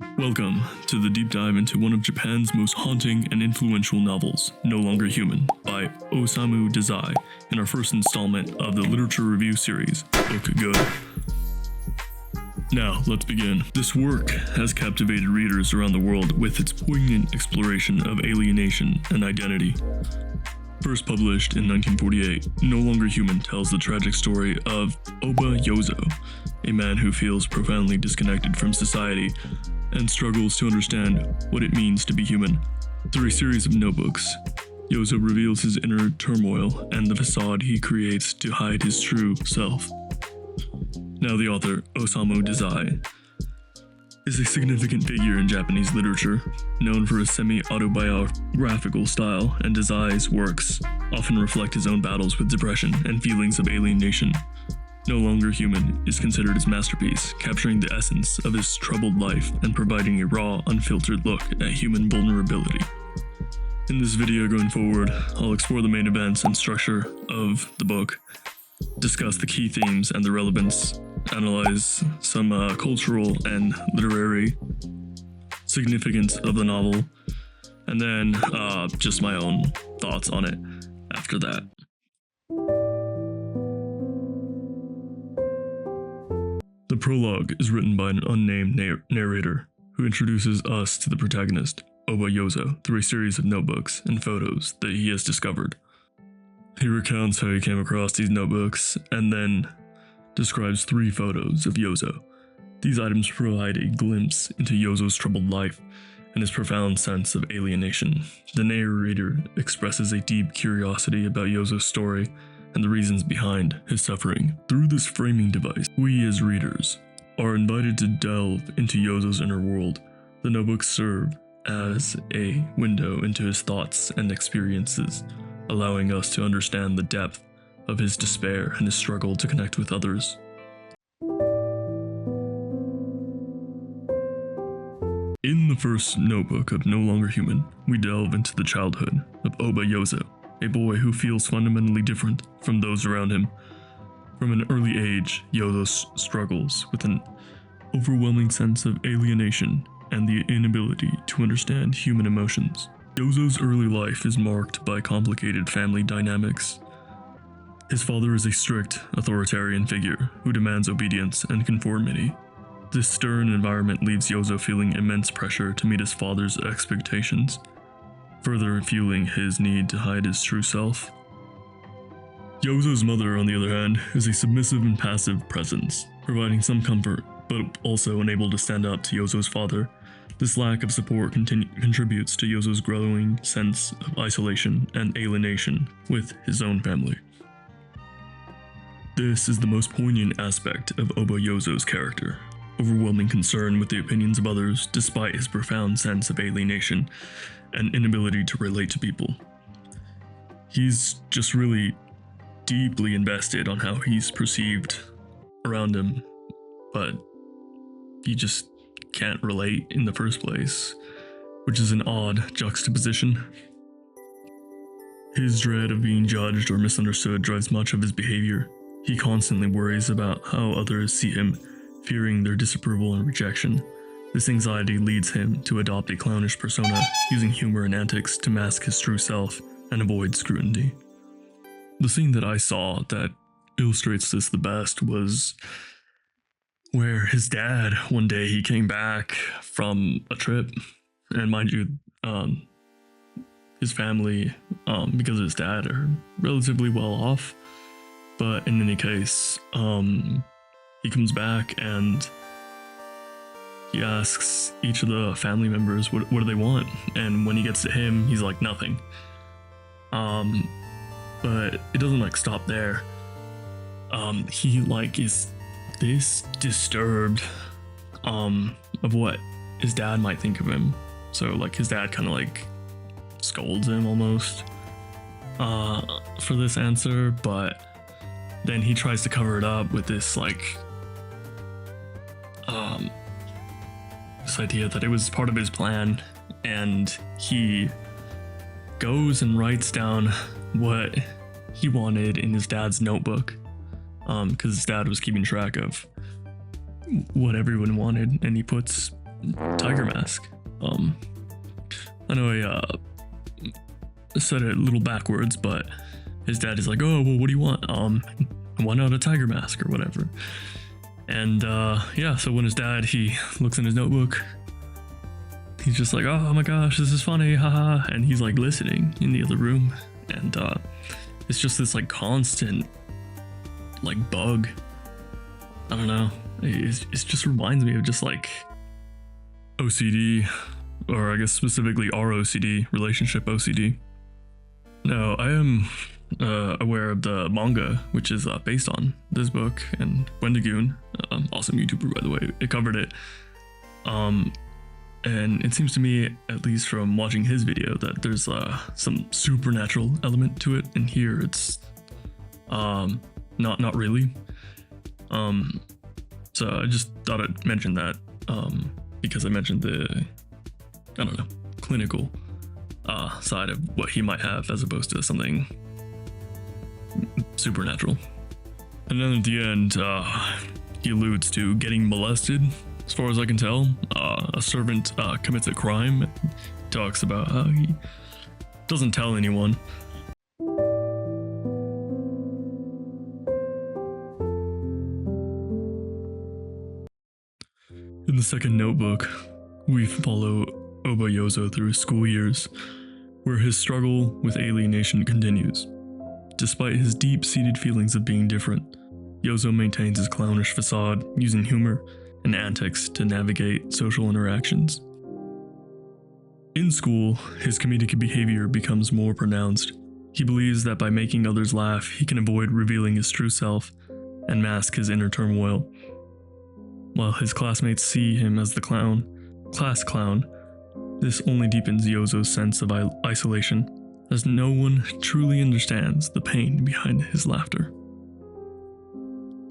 Welcome to the deep dive into one of Japan's most haunting and influential novels, No Longer Human, by Osamu Dazai, in our first installment of the literature review series, Book Good. Now, let's begin. This work has captivated readers around the world with its poignant exploration of alienation and identity. First published in 1948, No Longer Human tells the tragic story of Ōba Yōzō, a man who feels profoundly disconnected from society and struggles to understand what it means to be human. Through a series of notebooks, Yōzō reveals his inner turmoil and the facade he creates to hide his true self. Now the author, Osamu Dazai, is a significant figure in Japanese literature, known for his semi-autobiographical style, and Dazai's works often reflect his own battles with depression and feelings of alienation. No Longer Human is considered his masterpiece, capturing the essence of his troubled life and providing a raw, unfiltered look at human vulnerability. In this video going forward, I'll explore the main events and structure of the book, discuss the key themes and their relevance, analyze some cultural and literary significance of the novel, and then just my own thoughts on it after that. The prologue is written by an unnamed narrator who introduces us to the protagonist, Ōba Yōzō, through a series of notebooks and photos that he has discovered. He recounts how he came across these notebooks and then describes 3 photos of Yōzō. These items provide a glimpse into Yōzō's troubled life and his profound sense of alienation. The narrator expresses a deep curiosity about Yōzō's story and the reasons behind his suffering. Through this framing device, we as readers are invited to delve into Yōzō's inner world. The notebooks serve as a window into his thoughts and experiences, allowing us to understand the depth of his despair and his struggle to connect with others. In the first notebook of No Longer Human, we delve into the childhood of Ōba Yōzō, a boy who feels fundamentally different from those around him. From an early age, Yōzō struggles with an overwhelming sense of alienation and the inability to understand human emotions. Yōzō's early life is marked by complicated family dynamics. His father is a strict, authoritarian figure who demands obedience and conformity. This stern environment leaves Yōzō feeling immense pressure to meet his father's expectations, further fueling his need to hide his true self. Yōzō's mother, on the other hand, is a submissive and passive presence, providing some comfort, but also unable to stand up to Yōzō's father. This lack of support contributes to Yōzō's growing sense of isolation and alienation with his own family. This is the most poignant aspect of Ōba Yōzō's character, overwhelming concern with the opinions of others despite his profound sense of alienation and inability to relate to people. He's just really deeply invested on how he's perceived around him, but he just can't relate in the first place, which is an odd juxtaposition. His dread of being judged or misunderstood drives much of his behavior. He constantly worries about how others see him, fearing their disapproval and rejection. This anxiety leads him to adopt a clownish persona, using humor and antics to mask his true self and avoid scrutiny. The scene that I saw that illustrates this the best was where his dad, one day he came back from a trip, and mind you, his family, because of his dad, are relatively well off, but in any case, he comes back and he asks each of the family members what do they want, and when he gets to him, he's like, nothing. But it doesn't stop there. He is this disturbed of what his dad might think of him. So his dad kind of scolds him almost for this answer, but then he tries to cover it up with this this idea that it was part of his plan, and he goes and writes down what he wanted in his dad's notebook, because his dad was keeping track of what everyone wanted, and he puts tiger mask. I know I said it a little backwards, but his dad is like, oh, well, what do you want? Why not a tiger mask or whatever? And yeah, so when his dad, he looks in his notebook, he's just like, oh my gosh, this is funny, haha. And he's like listening in the other room. And it's just this like constant like bug. I don't know. It just reminds me of just like OCD, or I guess specifically ROCD, relationship OCD. Now, I am aware of the manga, which is based on this book, and Wendigoon, awesome YouTuber by the way, it covered it. And it seems to me, at least from watching his video, that there's some supernatural element to it, and here it's not really. So I just thought I'd mention that because I mentioned the, I don't know, clinical side of what he might have as opposed to something supernatural. And then at the end, he alludes to getting molested. As far as I can tell, a servant commits a crime, talks about how he doesn't tell anyone. In the second notebook, we follow Ōba Yōzō through his school years, where his struggle with alienation continues. Despite his deep-seated feelings of being different, Yōzō maintains his clownish facade, using humor and antics to navigate social interactions. In school, his comedic behavior becomes more pronounced. He believes that by making others laugh, he can avoid revealing his true self and mask his inner turmoil. While his classmates see him as the class clown, this only deepens Yōzō's sense of isolation, as no one truly understands the pain behind his laughter.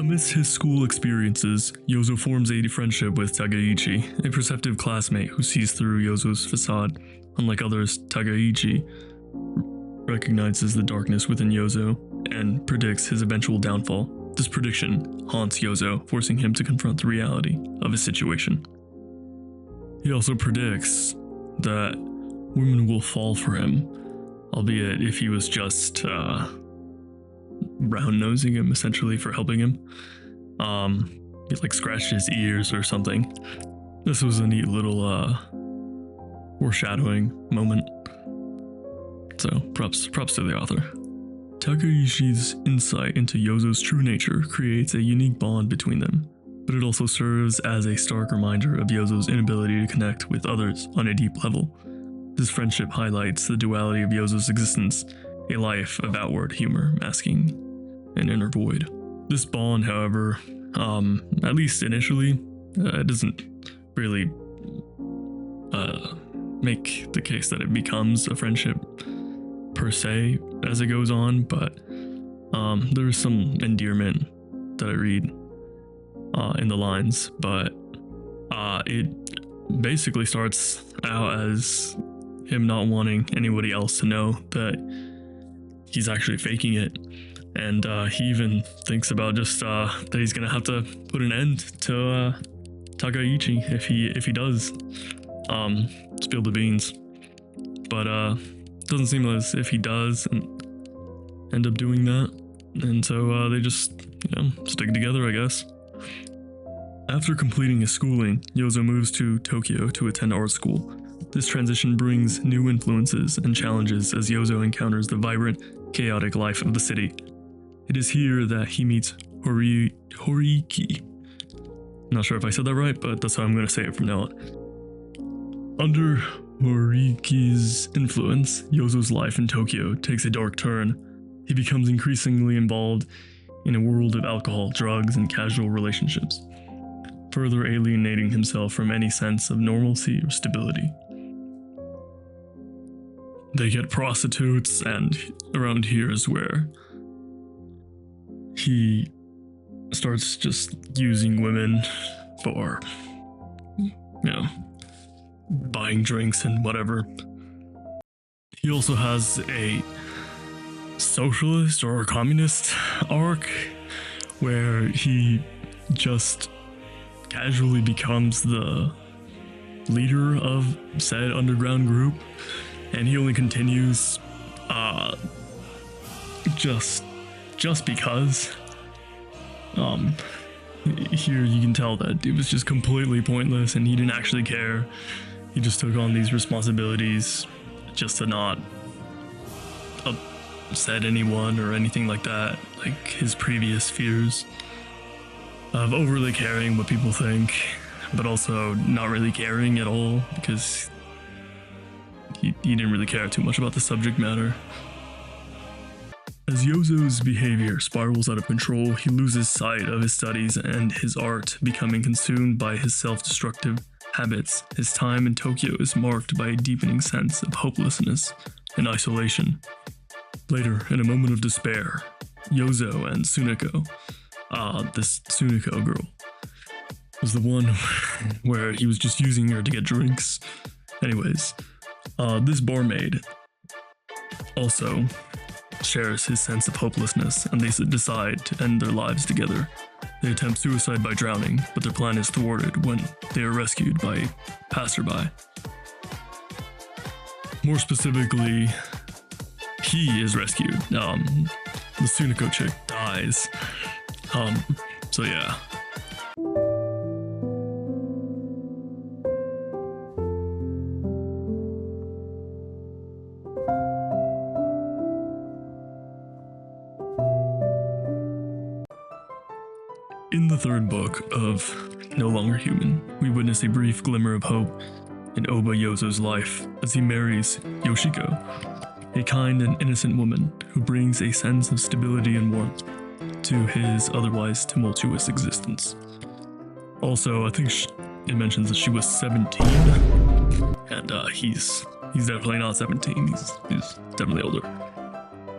Amidst his school experiences, Yōzō forms a friendship with Takeichi, a perceptive classmate who sees through Yōzō's facade. Unlike others, Takeichi recognizes the darkness within Yōzō and predicts his eventual downfall. This prediction haunts Yōzō, forcing him to confront the reality of his situation. He also predicts that women will fall for him, albeit if he was just round-nosing him essentially for helping him. He like scratched his ears or something. This was a neat little foreshadowing moment. So props to the author. Takeichi's insight into Yōzō's true nature creates a unique bond between them, but it also serves as a stark reminder of Yōzō's inability to connect with others on a deep level. This friendship highlights the duality of Yōzō's existence, a life of outward humor masking an inner void. This bond, however, at least initially, it doesn't really make the case that it becomes a friendship per se as it goes on, but there's some endearment that I read in the lines, but it basically starts out as him not wanting anybody else to know that he's actually faking it, and he even thinks about just that he's gonna have to put an end to Takeichi if he does spill the beans, but doesn't seem as if he does end up doing that, and so they just, stick together, I guess. After completing his schooling, Yōzō moves to Tokyo to attend art school. This transition brings new influences and challenges as Yōzō encounters the vibrant, chaotic life of the city. It is here that he meets Horiki. Not sure if I said that right, but that's how I'm going to say it from now on. Under Horiki's influence, Yōzō's life in Tokyo takes a dark turn. He becomes increasingly involved in a world of alcohol, drugs, and casual relationships, further alienating himself from any sense of normalcy or stability. They get prostitutes, and around here is where he starts just using women for, buying drinks and whatever. He also has a socialist or communist arc where he just casually becomes the leader of said underground group, and he only continues just because. Here you can tell that it was just completely pointless and he didn't actually care. He just took on these responsibilities just to not upset anyone or anything like that, like his previous fears of overly caring what people think, but also not really caring at all because he didn't really care too much about the subject matter. As Yōzō's behavior spirals out of control, he loses sight of his studies and his art, becoming consumed by his self-destructive habits. His time in Tokyo is marked by a deepening sense of hopelessness and isolation. Later, in a moment of despair, Yōzō and Tsuneko, this Tsuneko girl, was the one where he was just using her to get drinks. Anyways, this barmaid also shares his sense of hopelessness, and they decide to end their lives together. They attempt suicide by drowning, but their plan is thwarted when they are rescued by a passerby. More specifically, he is rescued. The Tsuneko chick dies. So yeah. In the third book of No Longer Human, we witness a brief glimmer of hope in Ōba Yōzō's life as he marries Yoshiko, a kind and innocent woman who brings a sense of stability and warmth to his otherwise tumultuous existence. Also, I think it mentions that she was 17, and he's definitely not 17, he's definitely older.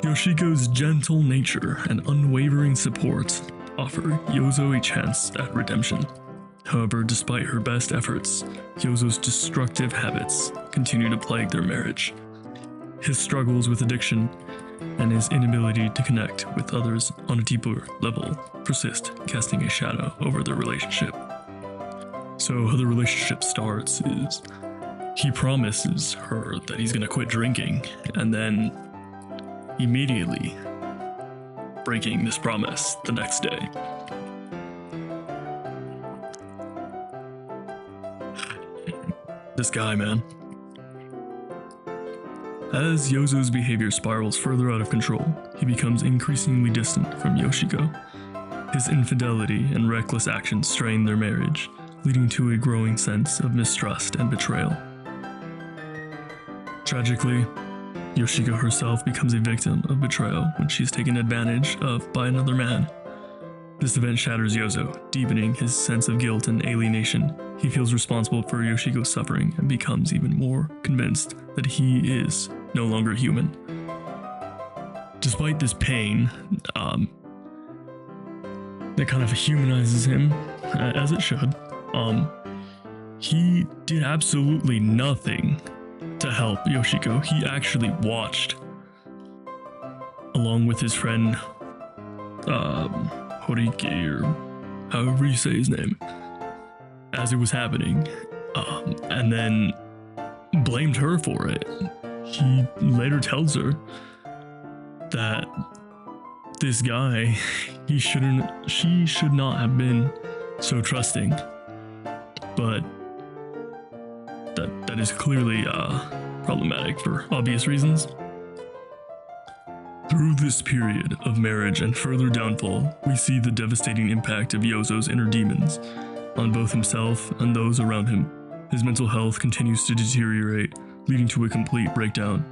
Yoshiko's gentle nature and unwavering support offer Yōzō a chance at redemption. However, despite her best efforts, Yōzō's destructive habits continue to plague their marriage. His struggles with addiction and his inability to connect with others on a deeper level persist, casting a shadow over their relationship. So how the relationship starts is he promises her that he's gonna quit drinking, and then immediately breaking this promise the next day. This guy, man. As Yōzō's behavior spirals further out of control, he becomes increasingly distant from Yoshiko. His infidelity and reckless actions strain their marriage, leading to a growing sense of mistrust and betrayal. Tragically, Yoshiko herself becomes a victim of betrayal when she is taken advantage of by another man. This event shatters Yōzō, deepening his sense of guilt and alienation. He feels responsible for Yoshiko's suffering and becomes even more convinced that he is no longer human. Despite this pain, that kind of humanizes him, as it should, he did absolutely nothing to help Yoshiko. He actually watched, along with his friend, Horiki, or however you say his name, as it was happening, and then blamed her for it. He later tells her that this guy, she should not have been so trusting, but that is clearly problematic for obvious reasons. Through this period of marriage and further downfall, we see the devastating impact of Yōzō's inner demons on both himself and those around him. His mental health continues to deteriorate, leading to a complete breakdown.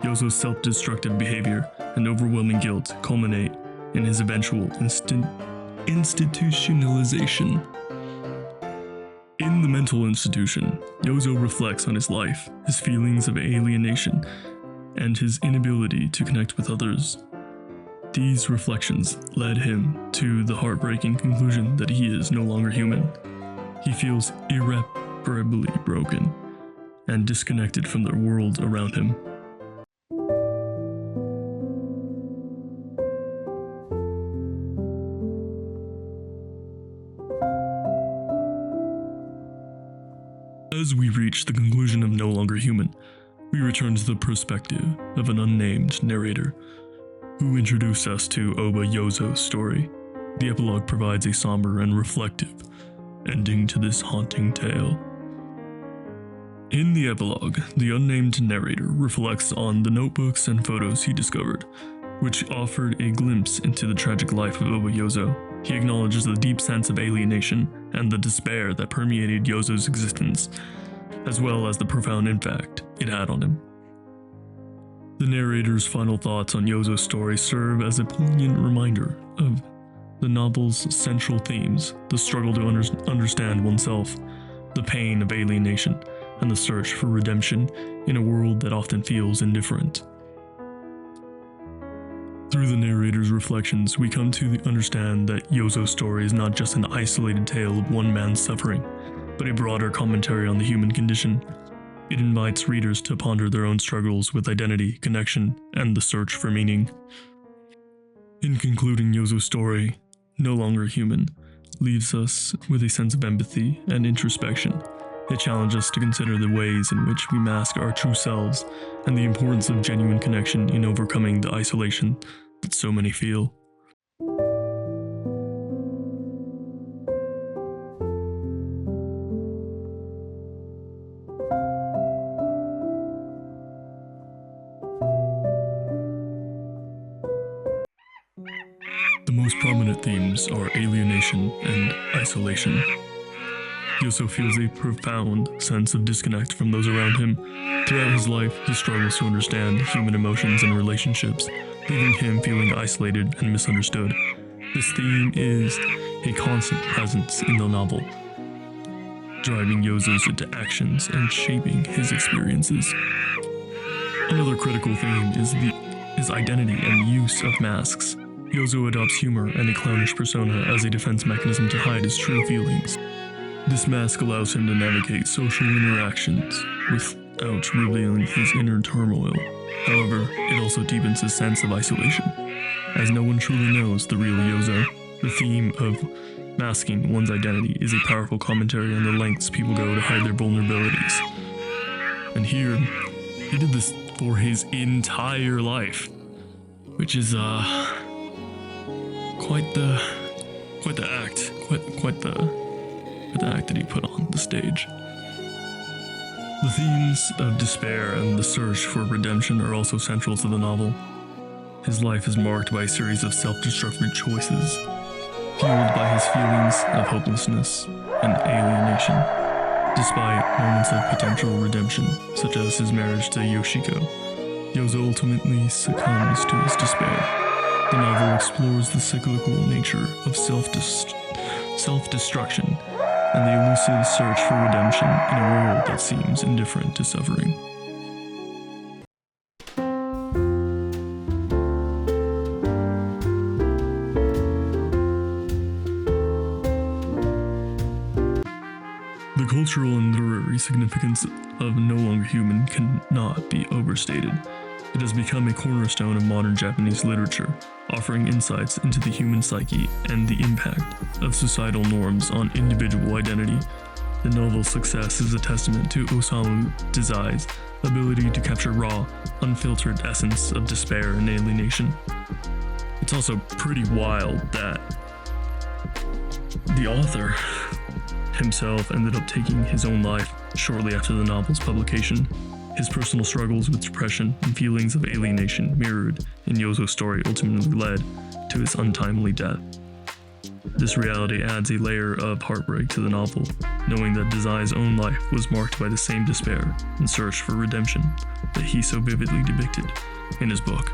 Yōzō's self-destructive behavior and overwhelming guilt culminate in his eventual institutionalization. In the mental institution, Yōzō reflects on his life, his feelings of alienation, and his inability to connect with others. These reflections led him to the heartbreaking conclusion that he is no longer human. He feels irreparably broken and disconnected from the world around him. As we reach the conclusion of No Longer Human, we return to the perspective of an unnamed narrator who introduced us to Ōba Yōzō's story. The epilogue provides a somber and reflective ending to this haunting tale. In the epilogue, the unnamed narrator reflects on the notebooks and photos he discovered, which offered a glimpse into the tragic life of Ōba Yōzō. He acknowledges the deep sense of alienation and the despair that permeated Yōzō's existence, as well as the profound impact it had on him. The narrator's final thoughts on Yōzō's story serve as a poignant reminder of the novel's central themes: the struggle to understand oneself, the pain of alienation, and the search for redemption in a world that often feels indifferent. Through the narrator's reflections, we come to understand that Yōzō's story is not just an isolated tale of one man's suffering, but a broader commentary on the human condition. It invites readers to ponder their own struggles with identity, connection, and the search for meaning. In concluding Yōzō's story, No Longer Human leaves us with a sense of empathy and introspection. It challenges us to consider the ways in which we mask our true selves and the importance of genuine connection in overcoming the isolation that so many feel. The most prominent themes are alienation and isolation. Yōzō feels a profound sense of disconnect from those around him. Throughout his life, he struggles to understand human emotions and relationships, leaving him feeling isolated and misunderstood. This theme is a constant presence in the novel, driving Yōzō into actions and shaping his experiences. Another critical theme is identity and the use of masks. Yōzō adopts humor and a clownish persona as a defense mechanism to hide his true feelings. This mask allows him to navigate social interactions without revealing his inner turmoil. However, it also deepens his sense of isolation, as no one truly knows the real Yōzō. The theme of masking one's identity is a powerful commentary on the lengths people go to hide their vulnerabilities. And here, he did this for his entire life, which is quite the act that he put on the stage. The themes of despair and the search for redemption are also central to the novel. His life is marked by a series of self-destructive choices, fueled by his feelings of hopelessness and alienation. Despite moments of potential redemption, such as his marriage to Yoshiko, Yōzō ultimately succumbs to his despair. The novel explores the cyclical nature of self-destruction and the elusive search for redemption in a world that seems indifferent to suffering. The cultural and literary significance of No Longer Human cannot be overstated. It has become a cornerstone of modern Japanese literature, offering insights into the human psyche and the impact of societal norms on individual identity. The novel's success is a testament to Osamu Dazai's ability to capture raw, unfiltered essence of despair and alienation. It's also pretty wild that the author himself ended up taking his own life shortly after the novel's publication. His personal struggles with depression and feelings of alienation mirrored in Yōzō's story ultimately led to his untimely death. This reality adds a layer of heartbreak to the novel, knowing that Dazai's own life was marked by the same despair and search for redemption that he so vividly depicted in his book.